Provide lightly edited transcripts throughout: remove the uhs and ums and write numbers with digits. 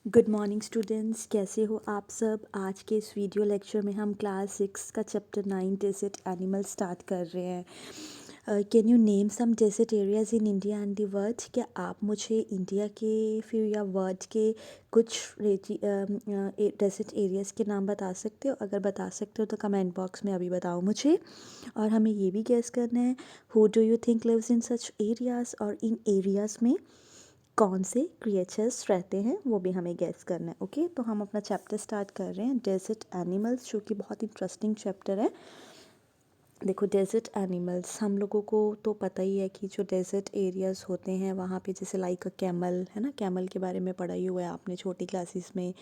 Good morning students, कैसे हो आप सब। आज के इस वीडियो लेक्चर में हम क्लास 6 का चैप्टर 9 डेजर्ट एनिमल स्टार्ट कर रहे हैं। Can you name some desert areas in India and the world. क्या आप मुझे इंडिया के फिर या वर्ल्ड के कुछ डेजर्ट एरियाज के नाम बता सकते हो? अगर बता सकते हो तो कमेंट बॉक्स में अभी बताओ मुझे। और हमें ये भी गेस करना है who do you think lives in such areas, और इन एरियाज़ में कौन से क्रिएचर्स रहते हैं वो भी हमें गैस करना है। ओके, तो हम अपना चैप्टर स्टार्ट कर रहे हैं डेजर्ट एनिमल्स, जो कि बहुत इंटरेस्टिंग चैप्टर है। देखो, डेजर्ट एनिमल्स हम लोगों को तो पता ही है कि जो डेजर्ट एरियाज़ होते हैं वहाँ पे जैसे लाइक कैमल है ना। कैमल के बारे में पढ़ा ही हुआ है आपने छोटी क्लासेस में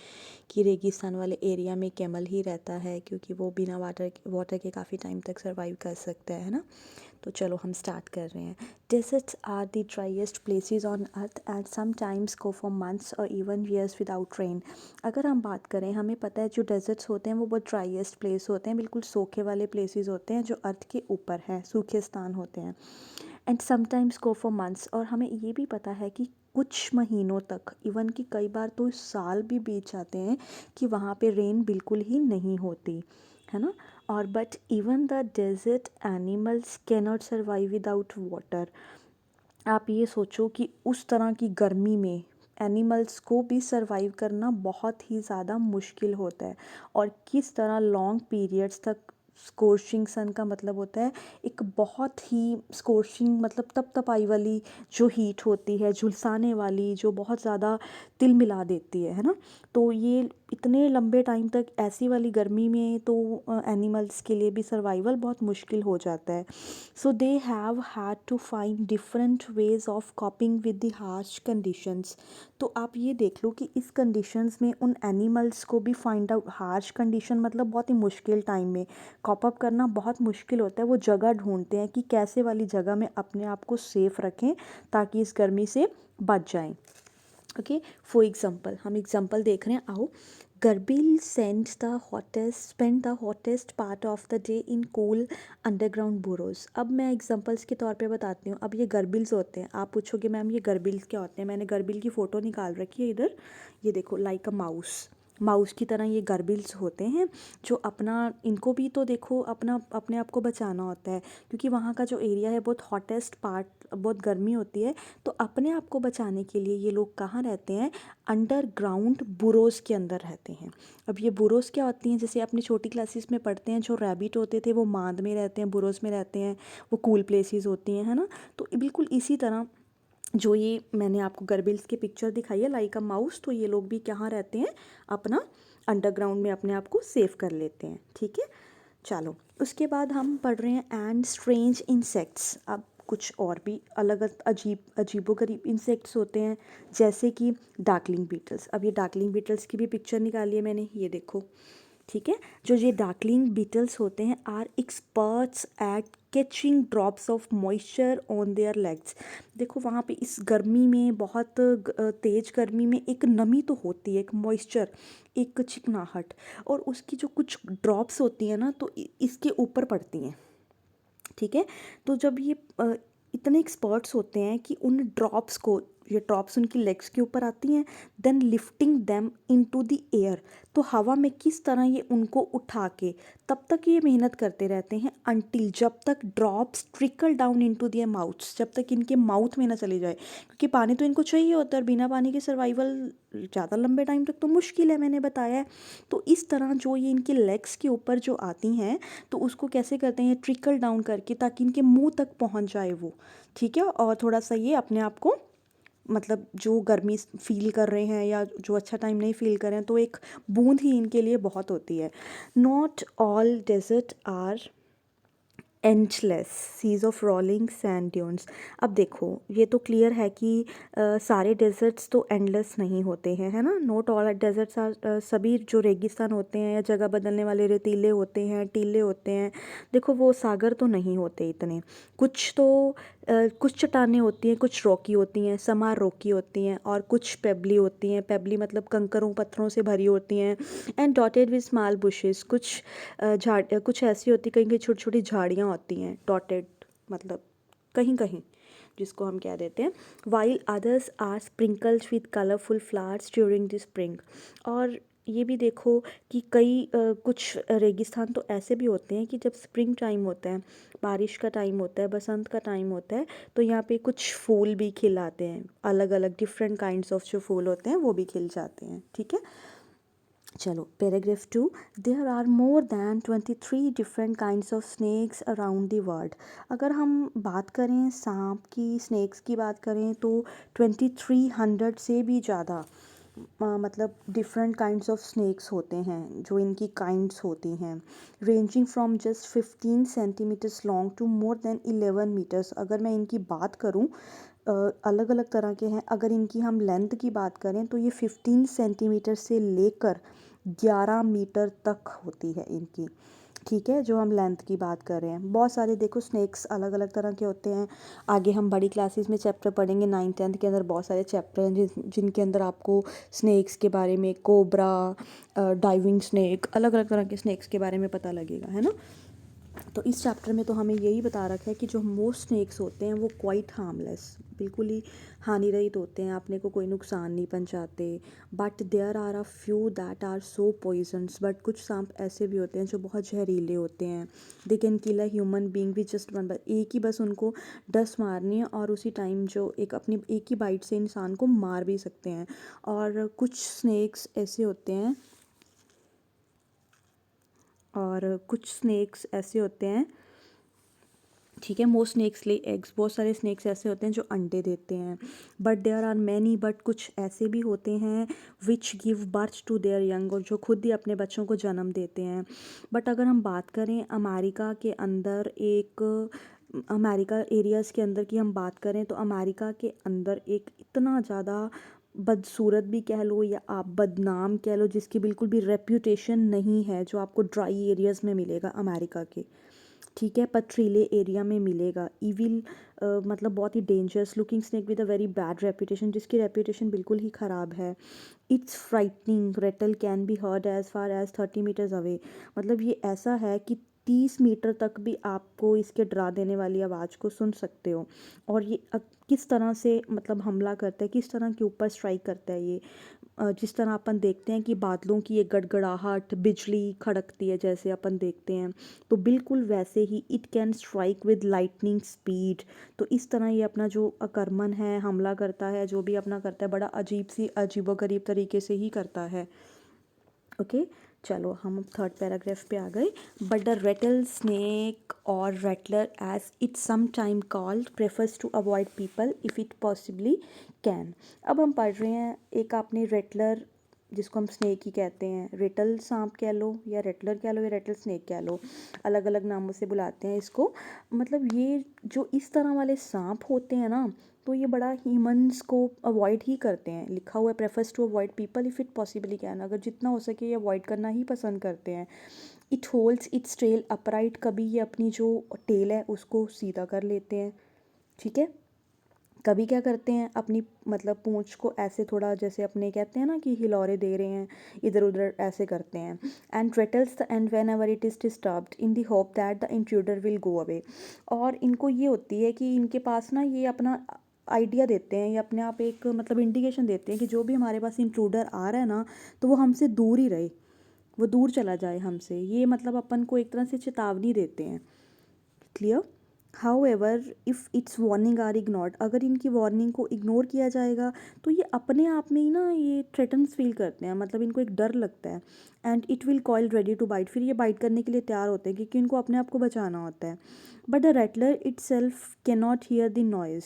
कि रेगिस्तान वाले एरिया में कैमल ही रहता है, क्योंकि वो बिना वाटर के काफ़ी टाइम तक सर्वाइव कर सकता है ना। तो चलो हम स्टार्ट कर रहे हैं। Deserts are the driest places on earth and sometimes go for months or even years without rain. अगर हम बात करें, हमें पता है जो डेजर्ट्स होते हैं वो बहुत ड्राइएस्ट प्लेस होते हैं, बिल्कुल सूखे वाले प्लेसेस होते हैं जो अर्थ के ऊपर हैं, सूखे स्थान होते हैं। And sometimes go for months, और हमें ये भी पता है कि कुछ महीनों तक, इवन कि कई बार तो साल भी बीत जाते हैं कि वहाँ पे रेन बिल्कुल ही नहीं होती है ना। और but even the desert animals cannot survive without water. आप ये सोचो कि उस तरह की गर्मी में एनिमल्स को भी सर्वाइव करना बहुत ही ज़्यादा मुश्किल होता है। और किस तरह लॉन्ग पीरियड्स तक, स्कोर्शिंग सन का मतलब होता है एक बहुत ही स्कोर्शिंग, मतलब तपतपाई वाली जो हीट होती है, झुलसाने वाली, जो बहुत ज़्यादा तिल मिला देती है ना। तो ये इतने लंबे टाइम तक ऐसी वाली गर्मी में तो एनिमल्स के लिए भी सर्वाइवल बहुत मुश्किल हो जाता है। So they have had to find different ways of coping with the harsh conditions. तो आप ये देख लो कि इस कंडीशंस में उन एनिमल्स को भी फाइंड आउट, हार्श कंडीशन मतलब बहुत ही मुश्किल टाइम में कॉप अप करना बहुत मुश्किल होता है। वो जगह ढूंढते हैं कि कैसे वाली जगह में अपने आप को सेफ रखें ताकि इस गर्मी से बच जाएं। ओके, फॉर एग्जाम्पल हम एग्जाम्पल देख रहे हैं, आओ। Gerbils spend the hottest part of the day in cool underground burrows. अब मैं एग्जाम्पल्स के तौर पे बताती हूँ। अब ये गर्बिल्स होते हैं, आप पूछोगे मैम ये गर्बिल्स क्या होते हैं। मैंने गर्बिल की फ़ोटो निकाल रखी है इधर, ये देखो, लाइक अ माउस। माउस की तरह ये गर्बिल्स होते हैं जो अपना, इनको भी तो देखो अपना अपने आप को बचाना होता है, क्योंकि वहाँ का जो एरिया है बहुत हॉटेस्ट पार्ट, बहुत गर्मी होती है। तो अपने आप को बचाने के लिए ये लोग कहाँ रहते हैं? अंडरग्राउंड बुरोज के अंदर रहते हैं। अब ये बुरोज क्या होती हैं? जैसे अपनी छोटी क्लासेस में पढ़ते हैं, जो रैबिट होते थे वो मांद में रहते हैं, बुरोज में रहते हैं, वो कूल प्लेसेस होती हैं, है ना। तो बिल्कुल इसी तरह जो ये मैंने आपको गर्बिल्स की पिक्चर दिखाई है लाइक अ माउस, तो ये लोग भी कहाँ रहते हैं? अपना अंडरग्राउंड में अपने आप को सेव कर लेते हैं। ठीक है, चलो उसके बाद हम पढ़ रहे हैं एंड स्ट्रेंज इंसेक्ट्स। अब कुछ और भी अलग अजीबोगरीब इंसेक्ट्स होते हैं, जैसे कि डार्कलिंग बीटल्स। अब ये डार्कलिंग बीटल्स की भी पिक्चर निकाली है मैंने, ये देखो। ठीक है, जो ये डार्कलिंग बीटल्स होते हैं are experts at catching drops of moisture on their legs. देखो वहाँ पे इस गर्मी में, बहुत तेज़ गर्मी में एक नमी तो होती है, एक मॉइस्चर, एक चिकनाहट, और उसकी जो कुछ ड्रॉप्स होती हैं ना, तो इसके ऊपर पड़ती हैं। ठीक है, तो जब ये इतने एक्सपर्ट्स होते हैं कि उन ड्रॉप्स को, ये ड्रॉप्स उनकी लेग्स के ऊपर आती हैं, then lifting them into the air. तो हवा में किस तरह ये उनको उठा के, तब तक ये मेहनत करते रहते हैं अनटिल, जब तक drops trickle down into their mouths, जब तक इनके माउथ में ना चली जाए, क्योंकि पानी तो इनको चाहिए होता है, और बिना पानी के सर्वाइवल ज़्यादा लंबे टाइम तक तो मुश्किल है, मैंने बताया है। तो इस तरह जो ये इनके लेग्स के ऊपर जो आती हैं, तो उसको कैसे करते हैं? ट्रिकल डाउन करके, ताकि इनके मुंह तक पहुंच जाए वो। ठीक है, और थोड़ा सा ये अपने आप को, मतलब जो गर्मी फील कर रहे हैं या जो अच्छा टाइम नहीं फील कर रहे हैं, तो एक बूंद ही इनके लिए बहुत होती है। Not all desert are endless seas of rolling sand dunes. अब देखो, ये तो क्लियर है कि सारे डेजर्ट्स तो एंडलेस नहीं होते हैं, है ना। नॉट ऑल डेजर्ट्स आर, सभी जो रेगिस्तान होते हैं या जगह बदलने वाले रेतीले होते हैं, टीले होते हैं, देखो वो सागर तो नहीं होते इतने। कुछ तो कुछ चट्टानें होती हैं, कुछ रॉकी होती हैं, समार रॉकी होती हैं, और कुछ पेबली होती हैं, पेबली मतलब कंकरों पत्थरों से भरी होती हैं। And dotted with small bushes, कुछ कुछ ऐसी होती, कहीं कहीं छोटी छोटी झाड़ियाँ होती हैं, डॉटेड मतलब कहीं कहीं, जिसको हम कह देते हैं, while others are sprinkled with colourful flowers during the spring. और ये भी देखो कि कई कुछ रेगिस्तान तो ऐसे भी होते हैं कि जब स्प्रिंग टाइम होता है, बारिश का टाइम होता है, बसंत का टाइम होता है, तो यहाँ पे कुछ फूल भी खिलाते हैं, अलग अलग डिफरेंट काइंड्स ऑफ जो फूल होते हैं वो भी खिल जाते हैं। ठीक है, चलो paragraph 2, there are more than 23 different kinds of snakes around the world. अगर हम बात करें सांप की, स्नैक्स की बात करें तो 2300 से भी ज़्यादा मतलब डिफरेंट काइंड्स ऑफ स्नैक्स होते हैं, जो इनकी काइंड्स होती हैं, ranging from just 15 centimetres long to more than 11 metres. अगर मैं इनकी बात करूं, अलग अलग तरह के हैं। अगर इनकी हम लेंथ की बात करें तो ये 15 सेंटीमीटर से लेकर 11 मीटर तक होती है इनकी। ठीक है, जो हम लेंथ की बात कर रहे हैं। बहुत सारे देखो स्नैक्स अलग अलग तरह के होते हैं। आगे हम बड़ी क्लासेस में चैप्टर पढ़ेंगे, 9th 10th के अंदर बहुत सारे चैप्टर हैं जिनके अंदर आपको स्नैक्स के बारे में, कोबरा, डाइविंग स्नैक, अलग अलग तरह के स्नैक्स के बारे में पता लगेगा, है ना। तो इस चैप्टर में तो हमें यही बता रखा है कि जो मोस्ट स्नैक्स होते हैं वो क्वाइट हार्मलेस, बिल्कुल ही हानि रहित होते हैं, आपने को कोई नुकसान नहीं पहुंचाते। But there are a few that are so poisonous, but कुछ सांप ऐसे भी होते हैं जो बहुत जहरीले होते हैं। They can kill a human being with just one byte. एक ही बस उनको डस मारनी है और उसी टाइम जो एक ही बाइट से इंसान को मार भी सकते हैं। और कुछ स्नैक्स ऐसे होते हैं ठीक है, मोस्ट स्नैक्स ले एग्स, बहुत सारे स्नैक्स ऐसे होते हैं जो अंडे देते हैं। But there are many, but कुछ ऐसे भी होते हैं which give birth to their young, और जो खुद ही अपने बच्चों को जन्म देते हैं। बट अगर हम बात करें अमेरिका एरियाज़ के अंदर की हम बात करें, तो अमेरिका के अंदर एक इतना ज़्यादा बदसूरत भी कह लो या आप बदनाम कह लो, जिसकी बिल्कुल भी रेप्यूटेशन नहीं है, जो आपको ड्राई एरियाज़ में मिलेगा अमेरिका के। ठीक है, पथरीले एरिया में मिलेगा। ईविल मतलब बहुत ही dangerous looking snake with a very bad reputation, जिसकी रेपुटेशन बिल्कुल ही ख़राब है। Its frightening rattle can be heard as far as 30 metres away. मतलब ये ऐसा है कि 30 मीटर तक भी आपको इसके डरा देने वाली आवाज़ को सुन सकते हो। और ये किस तरह से मतलब हमला करता है, किस तरह के ऊपर स्ट्राइक करता है ये, जिस तरह अपन देखते हैं कि बादलों की एक गड़गड़ाहट, बिजली खड़कती है जैसे अपन देखते हैं, तो बिल्कुल वैसे ही it can strike with lightning speed. तो इस तरह ये अपना जो आक्रमण है, हमला करता है, जो भी अपना करता है, बड़ा अजीबोगरीब तरीके से ही करता है। ओके, चलो हम थर्ड पैराग्राफ पे आ गए। बट द रेटल स्नेक और rattler as it some time called prefers to avoid people if it possibly can. अब हम पढ़ रहे हैं, एक आपने रेटलर, जिसको हम स्नेक ही कहते हैं, रेटल सांप कह लो या रेटलर कह लो या रेटल स्नेक कह लो, अलग अलग नामों से बुलाते हैं इसको। मतलब ये जो इस तरह वाले सांप होते हैं ना, तो ये बड़ा ह्यूमंस को अवॉइड ही करते हैं। लिखा हुआ है prefers to avoid people if it possibly can, अगर जितना हो सके ये अवॉइड करना ही पसंद करते हैं। It holds its tail upright, कभी ये अपनी जो टेल है उसको सीधा कर लेते हैं। ठीक है, कभी क्या करते हैं, अपनी मतलब पूंछ को ऐसे थोड़ा, जैसे अपने कहते हैं ना कि हिलौरे दे रहे हैं, इधर उधर ऐसे करते हैं। And rattles the end when ever it is disturbed in the hope that the intruder will go away. और इनको ये होती है कि इनके पास ना ये अपना आइडिया देते हैं, या अपने आप एक मतलब इंडिकेशन देते हैं कि जो भी हमारे पास इंट्रूडर आ रहा है ना, तो वो हमसे दूर ही रहे, वो दूर चला जाए हमसे। ये मतलब अपन को एक तरह से चेतावनी देते हैं। Clear. However if its warning are ignored, अगर इनकी वार्निंग को इग्नोर किया जाएगा तो ये अपने आप में ही ना ये थ्रेटन्स फील करते हैं, मतलब इनको एक डर लगता है। And it will coil ready to bite, फिर ये बाइट करने के लिए तैयार होते हैं, क्योंकि इनको अपने आप को बचाना होता है। But the rattler itself cannot hear the noise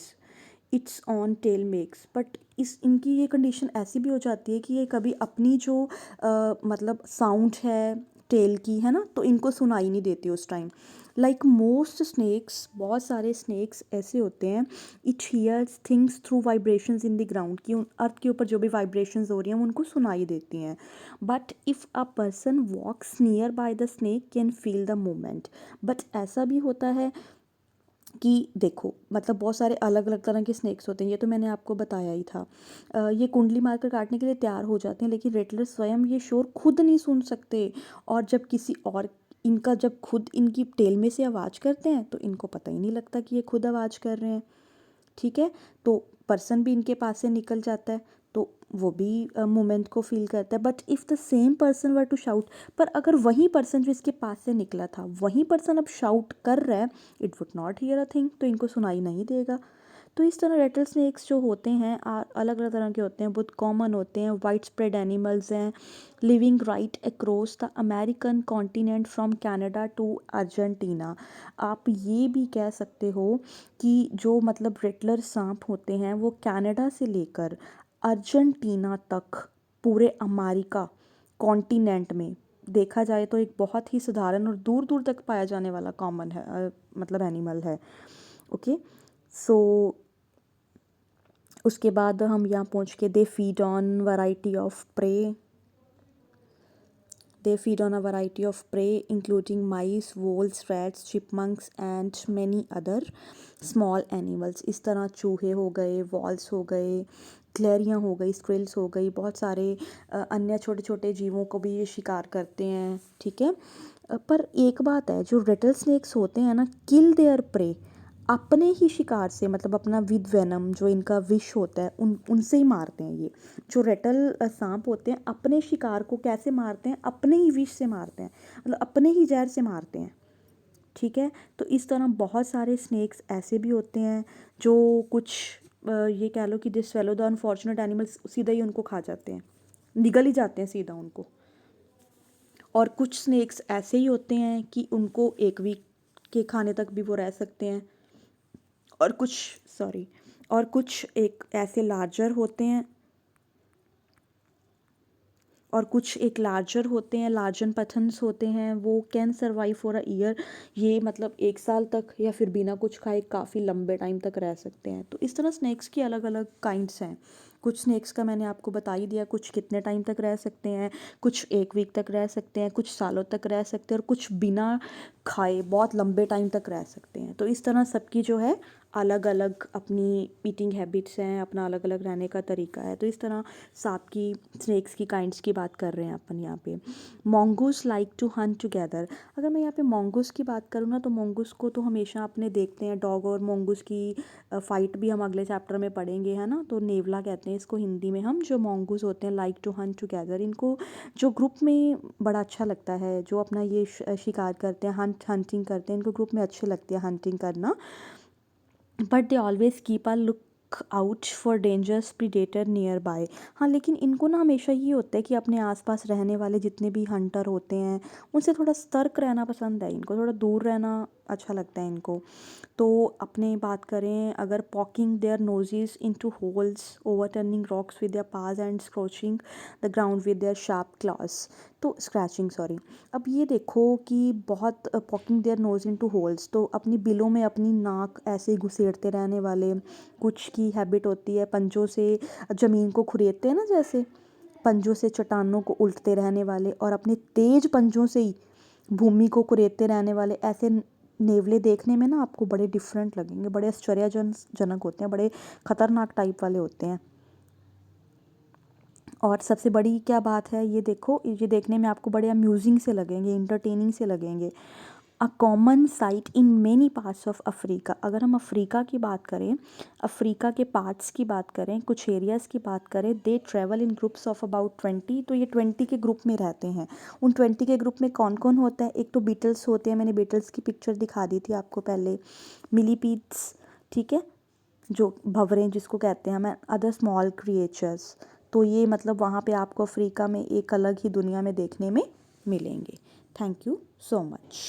its own tail makes. But इनकी ये कंडीशन ऐसी भी हो जाती है कि ये कभी अपनी जो मतलब साउंड है टेल की, है ना, तो इनको सुनाई नहीं देती उस टाइम। लाइक मोस्ट स्नैक्स, बहुत सारे स्नैक्स ऐसे होते हैं, it hears things through vibrations in the ground, कि अर्थ के ऊपर जो भी वाइब्रेशंस हो रही हैं वो उनको सुनाई देती हैं। But if a person walks nearby the snake can feel the movement. But ऐसा भी होता है कि देखो, मतलब बहुत सारे अलग अलग तरह के स्नैक्स होते हैं, ये तो मैंने आपको बताया ही था। ये कुंडली मारकर काटने के लिए तैयार हो जाते हैं, लेकिन रेटलर स्वयं ये शोर खुद नहीं सुन सकते। और जब खुद इनकी टेल में से आवाज़ करते हैं तो इनको पता ही नहीं लगता कि ये खुद आवाज़ कर रहे हैं। ठीक है, तो पर्सन भी इनके पास से निकल जाता है, तो वो भी मोमेंट को फील करता है। But if the same person were to shout, पर अगर वही पर्सन जो इसके पास से निकला था वही पर्सन अब शाउट कर रहा है, it would not here a thing, तो इनको सुनाई नहीं देगा। तो इस तरह रेटल स्नेक्स जो होते हैं अलग अलग तरह के होते हैं, बहुत कॉमन होते हैं, वाइड स्प्रेड एनिमल्स हैं, living right across the American continent from Canada to Argentina. आप ये भी कह सकते हो कि जो मतलब रेटलर सांप होते हैं वो कनाडा से लेकर अर्जेंटीना तक पूरे अमेरिका कॉन्टिनेंट में देखा जाए तो एक बहुत ही साधारण और दूर दूर तक पाया जाने वाला कॉमन है, मतलब एनिमल है। ओके, सो उसके बाद हम यहाँ पहुँच के they feed on variety of prey, they feed on a variety of prey including mice, voles, rats, chipmunks and many other small animals। इस तरह चूहे हो गए, वॉल्स हो गए, ग्लेरियाँ हो गई, स्क्विल्स हो गई, बहुत सारे अन्य छोटे छोटे जीवों को भी ये शिकार करते हैं, ठीक है। पर एक बात है, जो रेटल स्नेक्स होते हैं ना, किल देयर प्रे, अपने ही शिकार से, मतलब अपना विद वेनम जो इनका विष होता है उनसे ही मारते हैं ये। जो रेटल सांप होते हैं अपने शिकार को कैसे मारते हैं, अपने ही विष से मारते हैं, मतलब अपने ही जहर से मारते हैं, ठीक है। तो इस तरह बहुत सारे स्नेक्स ऐसे भी होते हैं जो कुछ ये कह लो कि this fellow the unfortunate animals, सीधा ही उनको खा जाते हैं, निगल ही जाते हैं सीधा उनको। और कुछ स्नेक्स ऐसे ही होते हैं कि उनको एक वीक के खाने तक भी वो रह सकते हैं। और कुछ सॉरी और कुछ एक ऐसे लार्जर होते हैं, और कुछ एक लार्जर होते हैं, लार्जन पथन्स होते हैं, वो can survive for a year, ये मतलब 1 साल तक या फिर बिना कुछ खाए काफ़ी लंबे टाइम तक रह सकते हैं। तो इस तरह स्नैक्स की अलग अलग काइंड्स हैं। कुछ स्नैक्स का मैंने आपको बता ही दिया, कुछ कितने टाइम तक रह सकते हैं, कुछ 1 वीक तक रह सकते हैं, कुछ सालों तक रह सकते हैं, और कुछ बिना खाए बहुत लंबे टाइम तक रह सकते हैं। तो इस तरह सबकी जो है अलग अलग अपनी ईटिंग हैबिट्स हैं, अपना अलग अलग रहने का तरीका है। तो इस तरह सांप की, स्नेक्स की काइंड्स की बात कर रहे हैं अपन यहाँ पे। Mongoose like to hunt together, अगर मैं यहाँ पे मोंगूस की बात करूँ ना, तो मोंगूस को तो हमेशा अपने देखते हैं, डॉग और मोंगूस की फ़ाइट भी हम अगले चैप्टर में पढ़ेंगे, है ना। तो नेवला कहते हैं इसको हिंदी में हम। जो मोंगूस होते हैं लाइक टू हंट टुगेदर, इनको जो ग्रुप में बड़ा अच्छा लगता है, जो अपना ये शिकार करते हैं, हंटिंग करते हैं, इनको ग्रुप में अच्छे लगती है हंटिंग करना। But they always keep a look out for dangerous predator near by. हाँ, लेकिन इनको ना हमेशा ये होता है कि अपने आसपास रहने वाले जितने भी हंटर होते हैं उनसे थोड़ा सतर्क रहना पसंद है इनको, थोड़ा दूर रहना अच्छा लगता है इनको। तो अपने बात करें अगर, poking their noses into holes, overturning rocks with their paws and scratching the ground with their sharp claws, तो स्क्रैचिंग सॉरी। अब ये देखो कि बहुत poking their nose into holes, तो अपनी बिलों में अपनी नाक ऐसे घुसेड़ते रहने वाले। कुछ की हैबिट होती है पंजों से ज़मीन को खुरेदते हैं ना, जैसे पंजों से चट्टानों को उल्टते रहने वाले, और अपने तेज पंजों से ही भूमि को कुरेदते रहने वाले। ऐसे नेवले देखने में ना आपको बड़े डिफरेंट लगेंगे, बड़े आश्चर्यजनक होते हैं, बड़े खतरनाक टाइप वाले होते हैं। और सबसे बड़ी क्या बात है, ये देखो, ये देखने में आपको बड़े अम्यूजिंग से लगेंगे, इंटरटेनिंग से लगेंगे। A common site in many parts of Africa, अगर हम अफ्रीका की बात करें, अफ्रीका के पार्ट्स की बात करें, कुछ एरियाज़ की बात करें, they travel in groups of about 20, तो ये 20 के ग्रुप में रहते हैं। उन 20 के ग्रुप में कौन कौन होता है, एक तो बीटल्स होते हैं, मैंने बीटल्स की पिक्चर दिखा दी थी आपको पहले, मिलीपीड्स, ठीक है, जो भंवरें जिसको कहते हैं हमें, अदर स्मॉल क्रिएचर्स। तो ये मतलब वहाँ पे आपको अफ्रीका में एक अलग ही दुनिया में देखने में मिलेंगे। Thank you so much.